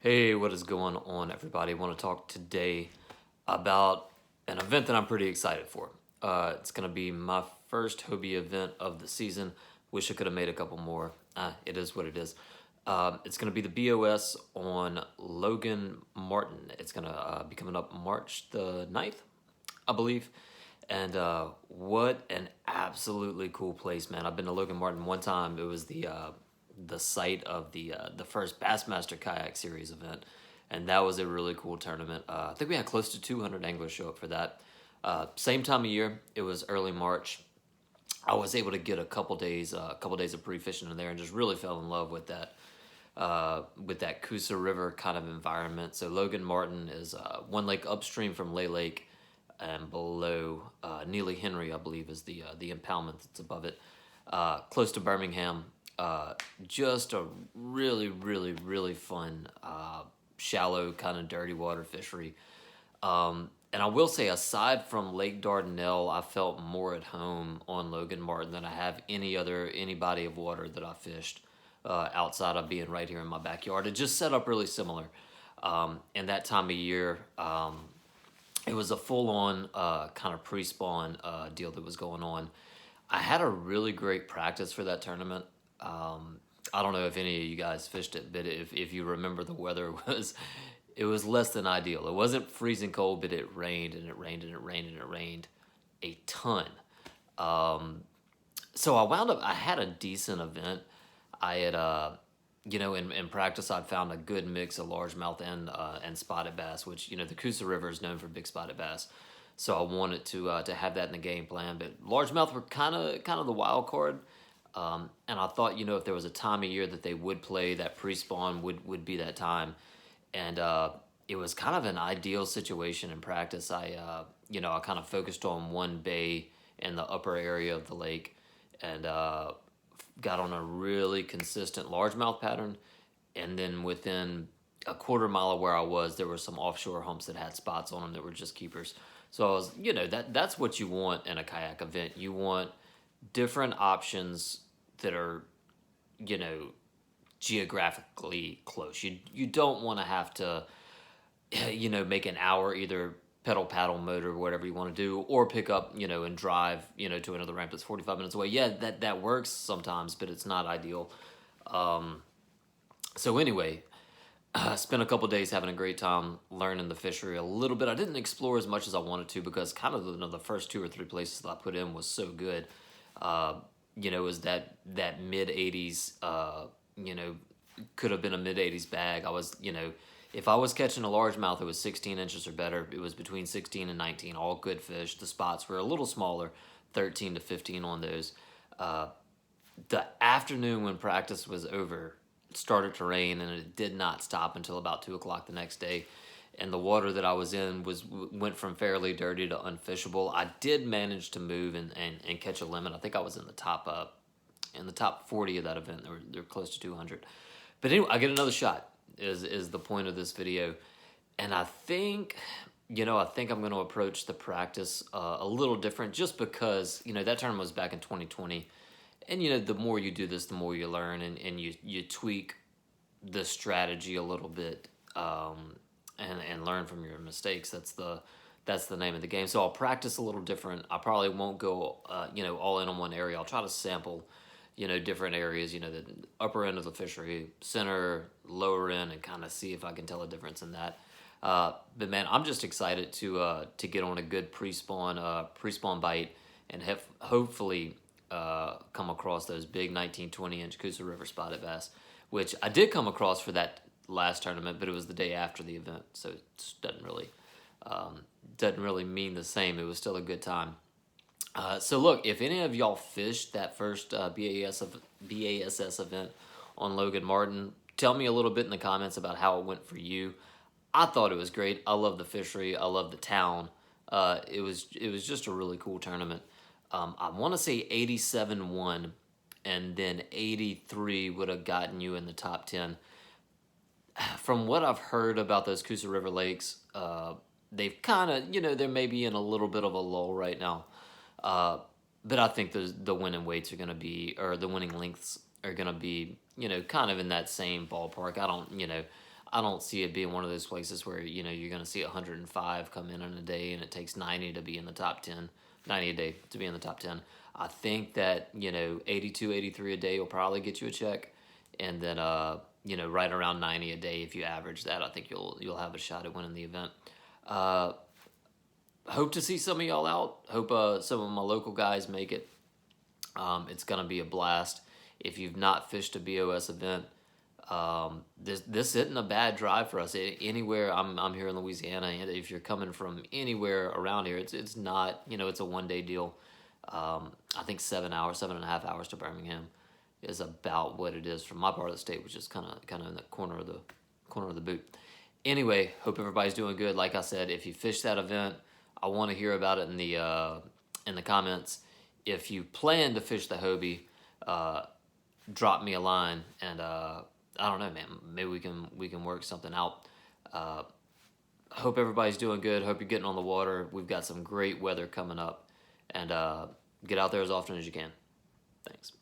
Hey, what is going on, everybody? I want to talk today about an event that I'm pretty excited for. It's going to be my first Hobie event of the season. Wish I could have made a couple more. It is what it is. It's going to be the BOS on Logan Martin. It's going to be coming up March the 9th, I believe. And what an absolutely cool place, man. I've been to Logan Martin one time. It was the site of the first Bassmaster Kayak Series event, and that was a really cool tournament. I think we had close to 200 anglers show up for that. Same time of year, it was early March. I was able to get a couple days of pre-fishing in there, and just really fell in love with that Coosa River kind of environment. So Logan Martin is one lake upstream from Lay Lake, and below Neely Henry, I believe, is the impoundment that's above it, close to Birmingham. Just a really, really, really fun, shallow, kind of dirty water fishery. And I will say, aside from Lake Dardanelle, I felt more at home on Logan Martin than I have any body of water that I fished outside of being right here in my backyard. It just set up really similar. And that time of year, it was a full-on kind of pre-spawn deal that was going on. I had a really great practice for that tournament. I don't know if any of you guys fished it, but if you remember, the weather it was less than ideal. It wasn't freezing cold, but it rained and it rained and it rained and it rained a ton. So I had a decent event. I had in practice, I'd found a good mix of largemouth and spotted bass, which the Coosa River is known for big spotted bass. So I wanted to have that in the game plan, but largemouth were kind of the wild card. And I thought, if there was a time of year that they would play, that pre-spawn would be that time. And it was kind of an ideal situation in practice. I kind of focused on one bay in the upper area of the lake, and got on a really consistent largemouth pattern. And then within a quarter mile of where I was, there were some offshore humps that had spots on them that were just keepers. So I was, that's what you want in a kayak event. You want different options that are, geographically close. You don't want to have to, make an hour either pedal paddle motor or whatever you want to do, or pick up, and drive, to another ramp that's 45 minutes away. Yeah, that works sometimes, but it's not ideal. So anyway, I spent a couple days having a great time learning the fishery a little bit. I didn't explore as much as I wanted to because kind of the first two or three places that I put in was so good. It was that mid 80s, could have been a mid 80s bag. I was, if I was catching a largemouth, it was 16 inches or better. It was between 16 and 19, all good fish. The spots were a little smaller, 13 to 15 on those. The afternoon when practice was over, it started to rain, and it did not stop until about 2 o'clock the next day. And the water that I was in went from fairly dirty to unfishable. I did manage to move and catch a limit. I think I was in the top 40 of that event. They were close to 200. But anyway, I get another shot is the point of this video. And I think I'm going to approach the practice a little different, just because, that tournament was back in 2020. And, the more you do this, the more you learn, and you tweak the strategy a little bit, and learn from your mistakes. That's the name of the game. So I'll practice a little different. I probably won't go, all in on one area. I'll try to sample, different areas, the upper end of the fishery, center, lower end, and kind of see if I can tell a difference in that. But man, I'm just excited to get on a good pre-spawn bite, and hopefully come across those big 19, 20-inch Coosa River spotted bass, which I did come across for that last tournament, but it was the day after the event, so it doesn't really mean the same. It was still a good time. So look, if any of y'all fished that first BASS event on Logan Martin, tell me a little bit in the comments about how it went for you. I thought it was great. I love the fishery. I love the town. It was just a really cool tournament. I want to say 87 won, and then 83 would have gotten you in the top 10. From what I've heard about those Coosa River lakes, they've kind of, they're maybe in a little bit of a lull right now. But I think the winning weights are going to be, or the winning lengths are going to be, kind of in that same ballpark. I don't see it being one of those places where, you know, you're going to see 105 come in a day and it takes 90 to be in the top 10, 90 a day to be in the top 10. I think that, you know, 82, 83 a day will probably get you a check. And then, you know, right around 90 a day, if you average that, I think you'll have a shot at winning the event. Hope to see some of y'all out. Hope some of my local guys make it. It's gonna be a blast. If you've not fished a BOS event, this isn't a bad drive for us. Anywhere I'm here in Louisiana, and if you're coming from anywhere around here, it's not, you know, it's a 1 day deal. I think 7.5 hours to Birmingham is about what it is from my part of the state, which is kind of in the corner of the boot. Anyway, hope everybody's doing good. Like I said, if you fish that event, I want to hear about it in the comments. If you plan to fish the Hobie, drop me a line, and I don't know, man. Maybe we can work something out. Hope everybody's doing good. Hope you're getting on the water. We've got some great weather coming up, and get out there as often as you can. Thanks.